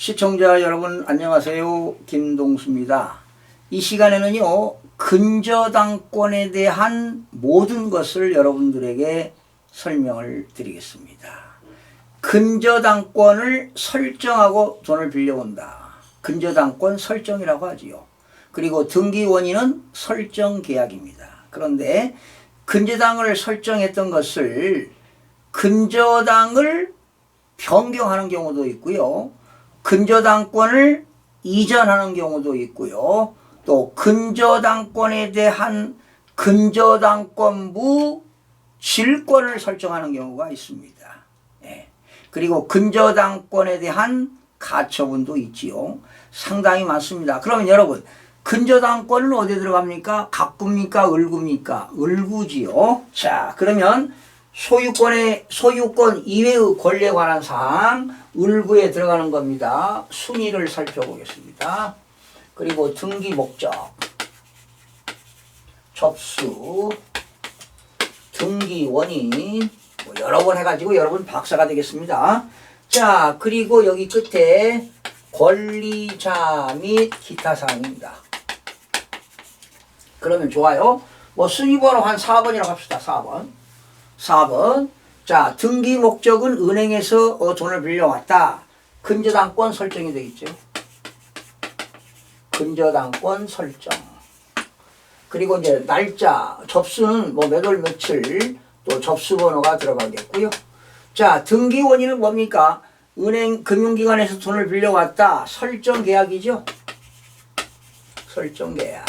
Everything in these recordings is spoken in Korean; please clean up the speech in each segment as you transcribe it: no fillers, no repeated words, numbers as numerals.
시청자 여러분 안녕하세요. 김동수입니다. 이 시간에는요 근저당권에 대한 모든 것을 여러분들에게 설명을 드리겠습니다. 근저당권을 설정하고 돈을 빌려온다. 근저당권 설정이라고 하지요. 그리고 등기원인은 설정계약입니다. 그런데 근저당을 설정했던 것을 근저당을 변경하는 경우도 있고요. 근저당권을 이전하는 경우도 있고요. 또 근저당권에 대한 근저당권부 질권을 설정하는 경우가 있습니다. 예. 그리고 근저당권에 대한 가처분도 있지요. 상당히 많습니다. 그러면 여러분 근저당권은 어디에 들어갑니까? 갑구입니까? 을구입니까? 을구지요. 자, 그러면 소유권 이외의 권리에 관한 사항 을구에 들어가는 겁니다. 순위를 살펴보겠습니다. 그리고 등기 목적, 접수, 등기 원인 뭐 여러 번 해가지고 여러분 박사가 되겠습니다. 자, 그리고 여기 끝에 권리자 및 기타 사항입니다. 그러면 좋아요. 뭐 순위번호 한 4번이라고 합시다. 4번. 자, 등기 목적은 은행에서 돈을 빌려왔다. 근저당권 설정이 되겠죠. 근저당권 설정. 그리고 이제 날짜, 접수는 뭐 몇 월 며칠, 또 접수번호가 들어가겠고요. 자, 등기 원인은 뭡니까? 은행, 금융기관에서 돈을 빌려왔다. 설정계약이죠. 설정계약.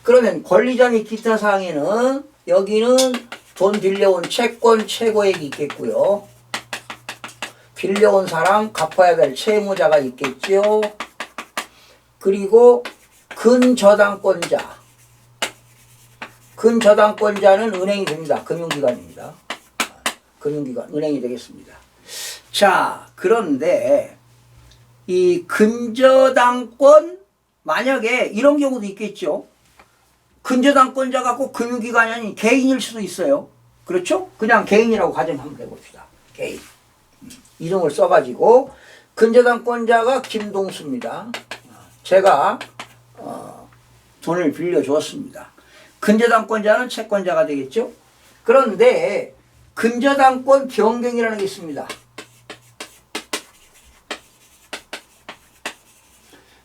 그러면 권리자 및 기타 사항에는 여기는 돈 빌려온 채권 최고액이 있겠고요. 빌려온 사람 갚아야 될 채무자가 있겠죠. 그리고 근저당권자. 근저당권자는 은행이 됩니다. 금융기관입니다. 금융기관, 은행이 되겠습니다. 자, 그런데 이 근저당권 만약에 이런 경우도 있겠죠. 근저당권자가 꼭 금융기관이 아닌 개인일 수도 있어요. 그렇죠? 그냥 개인이라고 가정 한번 해봅시다. 개인. 이름을 써가지고 근저당권자가 김동수입니다. 제가 돈을 빌려주었습니다. 근저당권자는 채권자가 되겠죠? 그런데 근저당권 변경이라는 게 있습니다.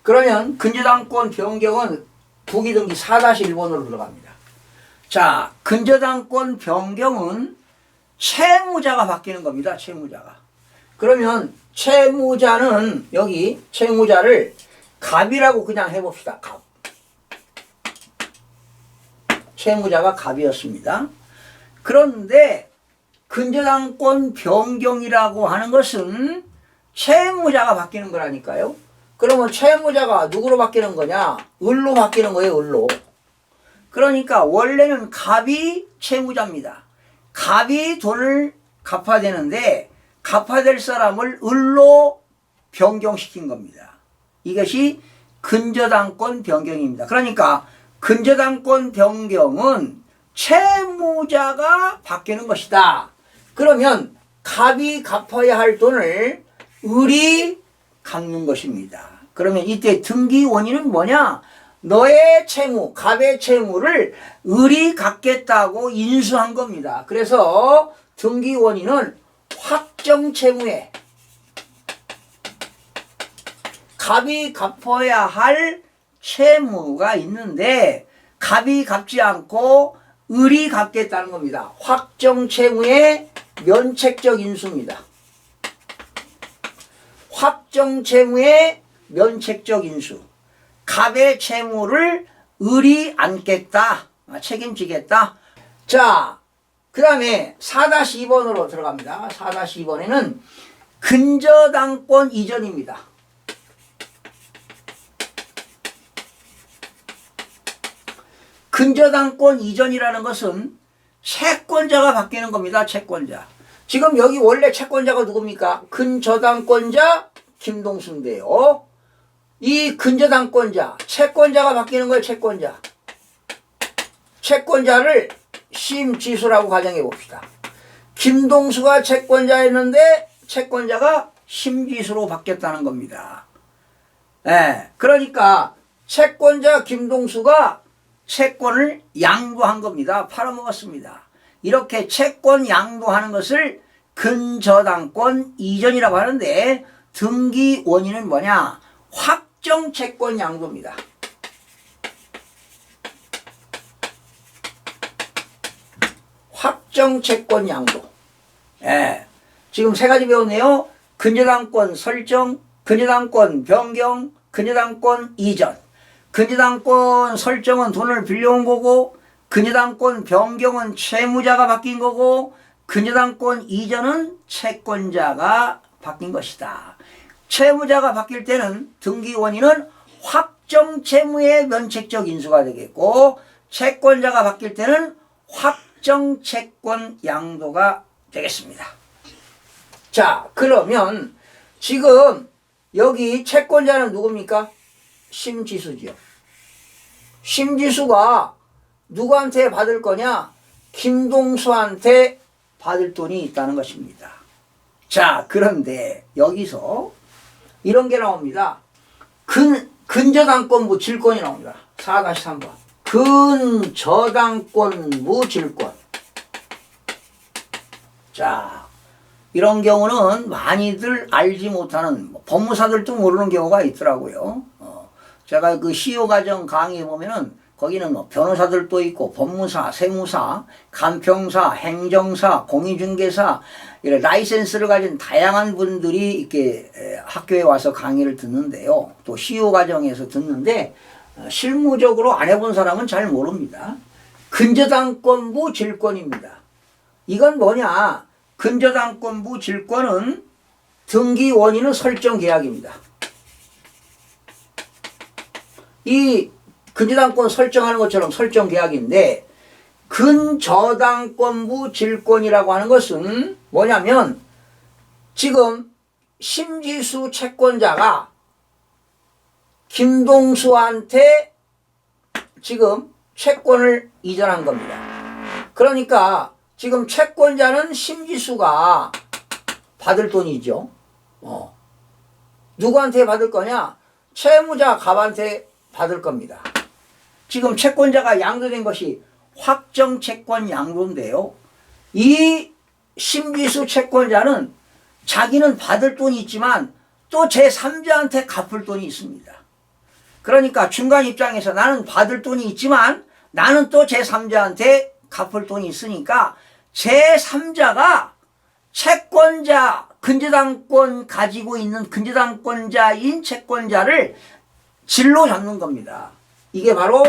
그러면 근저당권 변경은 부기등기 4-1번으로 들어갑니다. 자, 근저당권 변경은 채무자가 바뀌는 겁니다. 채무자가. 그러면 채무자는 여기 채무자를 갑이라고 그냥 해봅시다. 갑. 채무자가 갑이었습니다. 그런데 근저당권 변경이라고 하는 것은 채무자가 바뀌는 거라니까요. 그러면 채무자가 누구로 바뀌는 거냐? 을로 바뀌는 거예요. 을로. 그러니까 원래는 갑이 채무자입니다. 갑이 돈을 갚아야 되는데 갚아야 될 사람을 을로 변경시킨 겁니다. 이것이 근저당권 변경입니다. 그러니까 근저당권 변경은 채무자가 바뀌는 것이다. 그러면 갑이 갚아야 할 돈을 을이 갚는 것입니다. 그러면 이때 등기 원인은 뭐냐? 너의 채무, 갑의 채무를 을이 갚겠다고 인수한 겁니다. 그래서 등기 원인은 확정 채무에 갑이 갚아야 할 채무가 있는데 갑이 갚지 않고 을이 갚겠다는 겁니다. 확정 채무의 면책적 인수입니다. 확정 채무의 면책적 인수. 갑의 채무를 을이 안겠다. 책임지겠다. 자, 그 다음에 4-2번으로 들어갑니다. 4-2번에는 근저당권 이전입니다. 근저당권 이전이라는 것은 채권자가 바뀌는 겁니다. 채권자. 지금 여기 원래 채권자가 누굽니까? 근저당권자 김동수인데요. 이 근저당권자, 채권자가 바뀌는 거예요. 채권자. 채권자를 심지수라고 가정해 봅시다. 김동수가 채권자였는데 채권자가 심지수로 바뀌었다는 겁니다. 예, 그러니까 채권자 김동수가 채권을 양도한 겁니다. 팔아먹었습니다. 이렇게 채권 양도하는 것을 근저당권 이전이라고 하는데 등기 원인은 뭐냐? 확정 채권 양도입니다. 확정 채권 양도. 예. 지금 세 가지 배웠네요. 근저당권 설정, 근저당권 변경, 근저당권 이전. 근저당권 설정은 돈을 빌려온 거고, 근저당권 변경은 채무자가 바뀐 거고, 근저당권 이전은 채권자가 바뀐 것이다. 채무자가 바뀔 때는 등기 원인은 확정 채무의 면책적 인수가 되겠고, 채권자가 바뀔 때는 확정 채권 양도가 되겠습니다. 자, 그러면 지금 여기 채권자는 누굽니까? 심지수지요. 심지수가 누구한테 받을 거냐? 김동수한테 받을 돈이 있다는 것입니다. 자, 그런데 여기서 이런 게 나옵니다. 근저당권부 질권이 나옵니다. 4-3번. 근저당권부 질권. 자, 이런 경우는 많이들 알지 못하는, 법무사들도 모르는 경우가 있더라고요. 제가 그 시효 과정 강의에 보면은 거기는 뭐 변호사들도 있고 법무사, 세무사, 간평사, 행정사, 공인중개사 이런 라이센스를 가진 다양한 분들이 이렇게 학교에 와서 강의를 듣는데요. 또 시효 과정에서 듣는데 실무적으로 안 해본 사람은 잘 모릅니다. 근저당권부 질권입니다. 이건 뭐냐? 근저당권부 질권은 등기 원인은 설정 계약입니다. 이 근저당권 설정하는 것처럼 설정 계약인데 근저당권부 질권이라고 하는 것은 뭐냐면 지금 심지수 채권자가 김동수한테 지금 채권을 이전한 겁니다. 그러니까 지금 채권자는 심지수가 받을 돈이죠. 누구한테 받을 거냐? 채무자 갑한테 받을 겁니다. 지금 채권자가 양도된 것이 확정 채권 양도인데요. 이 심지수 채권자는 자기는 받을 돈이 있지만 또 제3자한테 갚을 돈이 있습니다. 그러니까 중간 입장에서 나는 받을 돈이 있지만 나는 또 제3자한테 갚을 돈이 있으니까 제3자가 채권자, 근저당권 가지고 있는 근저당권자인 채권자를 질로 잡는 겁니다. 이게 바로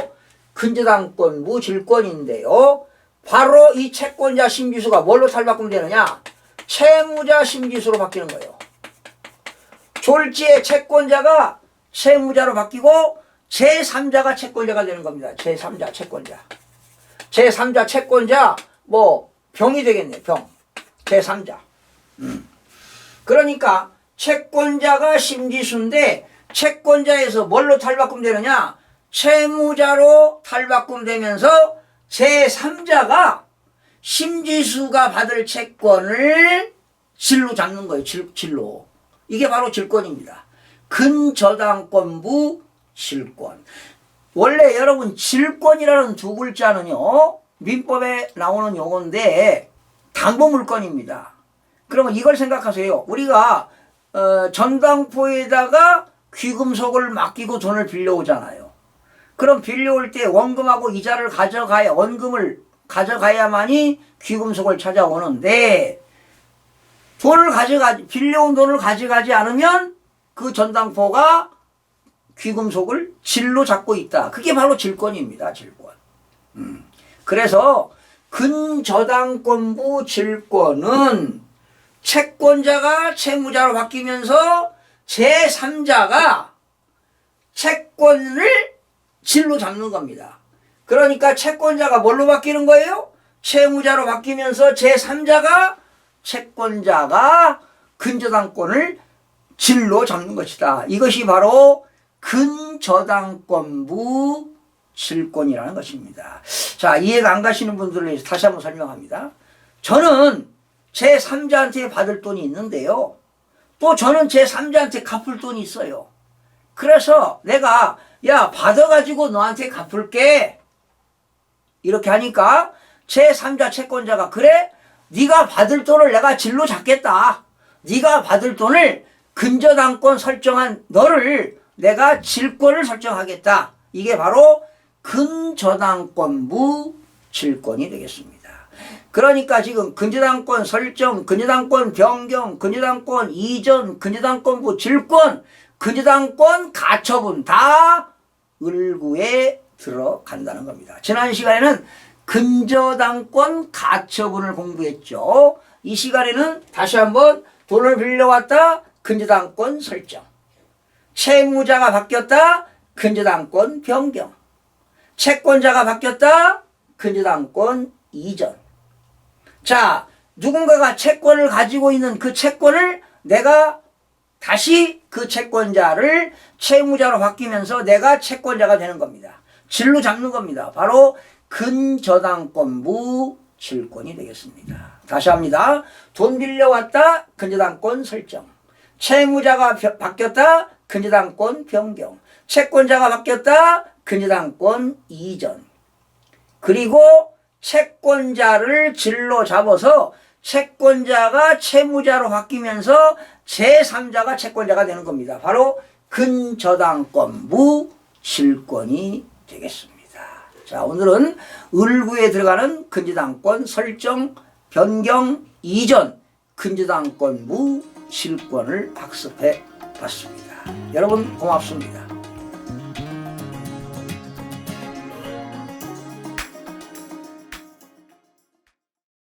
근저당권부 질권인데요. 바로 이 채권자 심지수가 뭘로 탈바꿈 되느냐? 채무자 심지수로 바뀌는 거예요. 졸지의 채권자가 채무자로 바뀌고 제3자가 채권자가 되는 겁니다. 제3자 채권자. 제3자 채권자 뭐 병이 되겠네. 병. 제3자. 그러니까 채권자가 심지수인데 채권자에서 뭘로 탈바꿈 되느냐? 채무자로 탈바꿈 되면서 제3자가 심지수가 받을 채권을 질로 잡는 거예요. 질로. 이게 바로 질권입니다. 근저당권부 질권. 원래 여러분 질권이라는 두 글자는요. 민법에 나오는 용어인데 담보물권입니다. 그러면 이걸 생각하세요. 우리가 전당포에다가 귀금속을 맡기고 돈을 빌려오잖아요. 그럼 빌려올 때 원금하고 이자를 가져가야 원금을 가져가야만이 귀금속을 찾아오는데 빌려온 돈을 가져가지 않으면 그 전당포가 귀금속을 질로 잡고 있다. 그게 바로 질권입니다. 질권. 그래서 근저당권부 질권은 채권자가 채무자로 바뀌면서 제3자가 채권을 질로 잡는 겁니다. 그러니까 채권자가 뭘로 바뀌는 거예요? 채무자로 바뀌면서 제3자가 채권자가 근저당권을 질로 잡는 것이다. 이것이 바로 근저당권부 질권이라는 것입니다. 자, 이해가 안 가시는 분들을 위해서 다시 한번 설명합니다. 저는 제3자한테 받을 돈이 있는데요. 또 저는 제 3자한테 갚을 돈이 있어요. 그래서 내가 야 받아가지고 너한테 갚을게 이렇게 하니까 제 3자 채권자가 그래? 네가 받을 돈을 내가 질로 잡겠다. 네가 받을 돈을 근저당권 설정한 너를 내가 질권을 설정하겠다. 이게 바로 근저당권부 질권이 되겠습니다. 그러니까 지금 근저당권 설정, 근저당권 변경, 근저당권 이전, 근저당권부 질권, 근저당권 가처분 다 을구에 들어간다는 겁니다. 지난 시간에는 근저당권 가처분을 공부했죠. 이 시간에는 다시 한번 돈을 빌려왔다 근저당권 설정, 채무자가 바뀌었다 근저당권 변경, 채권자가 바뀌었다 근저당권 이전. 자, 누군가가 채권을 가지고 있는 그 채권을 내가 다시 그 채권자를 채무자로 바뀌면서 내가 채권자가 되는 겁니다. 질로 잡는 겁니다. 바로 근저당권부 질권이 되겠습니다. 다시 합니다. 돈 빌려왔다 근저당권 설정, 채무자가 바뀌었다 근저당권 변경, 채권자가 바뀌었다 근저당권 이전. 그리고 채권자를 질로 잡아서 채권자가 채무자로 바뀌면서 제3자가 채권자가 되는 겁니다. 바로 근저당권부 질권이 되겠습니다. 자, 오늘은 을구에 들어가는 근저당권 설정, 변경, 이전, 근저당권부 질권을 학습해 봤습니다. 여러분 고맙습니다.